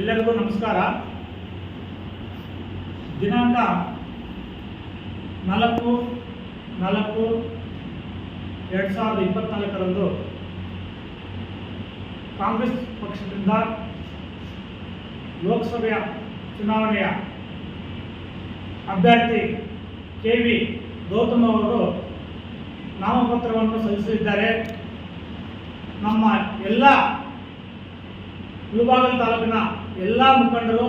ಎಲ್ಲರಿಗೂ ನಮಸ್ಕಾರ. ದಿನಾಂಕ 4/4/2024 ಕಾಂಗ್ರೆಸ್ ಪಕ್ಷದಿಂದ ಲೋಕಸಭೆಯ ಚುನಾವಣೆಯ ಅಭ್ಯರ್ಥಿ ಕೆ.ವಿ. ಗೌತಮ್ ಅವರು ನಾಮಪತ್ರವನ್ನು ಸಲ್ಲಿಸಿದ್ದಾರೆ. ನಮ್ಮ ಎಲ್ಲ ಮುಳಬಾಗಿಲು ತಾಲೂಕಿನ ಎಲ್ಲ ಮುಖಂಡರು,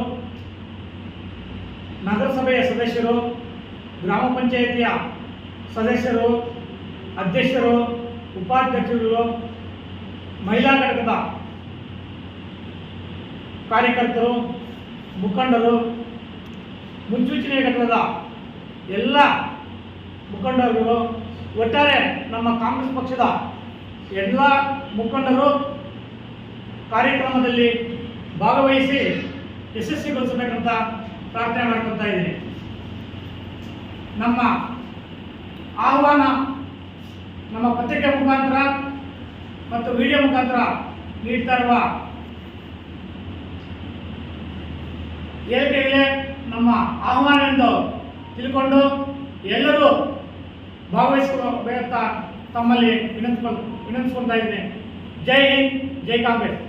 ನಗರಸಭೆಯ ಸದಸ್ಯರು, ಗ್ರಾಮ ಪಂಚಾಯಿತಿಯ ಸದಸ್ಯರು, ಅಧ್ಯಕ್ಷರು, ಉಪಾಧ್ಯಕ್ಷರು, ಮಹಿಳಾ ಘಟಕದ ಕಾರ್ಯಕರ್ತರು, ಮುಖಂಡರು, ಮುನ್ಸೂಚನೆ ಘಟಕದ ಎಲ್ಲ ಮುಖಂಡರು, ಒಟ್ಟಾರೆ ನಮ್ಮ ಕಾಂಗ್ರೆಸ್ ಪಕ್ಷದ ಎಲ್ಲ ಮುಖಂಡರು ಕಾರ್ಯಕ್ರಮದಲ್ಲಿ ಭಾಗವಹಿಸಿ ಯಶಸ್ವಿಗೊಳಿಸಬೇಕಂತ ಪ್ರಾರ್ಥನೆ ಮಾಡ್ಕೊತಾ ಇದ್ದೀನಿ. ನಮ್ಮ ಆಹ್ವಾನ ನಮ್ಮ ಪತ್ರಿಕೆ ಮುಖಾಂತರ ಮತ್ತು ವಿಡಿಯೋ ಮುಖಾಂತರ ನೀಡ್ತಾ ಇರುವ ಹೇಳಿಕೆಗಳೇ ನಮ್ಮ ಆಹ್ವಾನ ಎಂದು ತಿಳ್ಕೊಂಡು ಎಲ್ಲರೂ ಭಾಗವಹಿಸಬೇಕಂತ ತಮ್ಮಲ್ಲಿ ವಿನಂತಿಸ್ಕೊಳ್ತಾ ಇದ್ದೀನಿ. ಜೈ ಹಿಂದ್, ಜೈ ಕಾಂಗ್ರೆಸ್.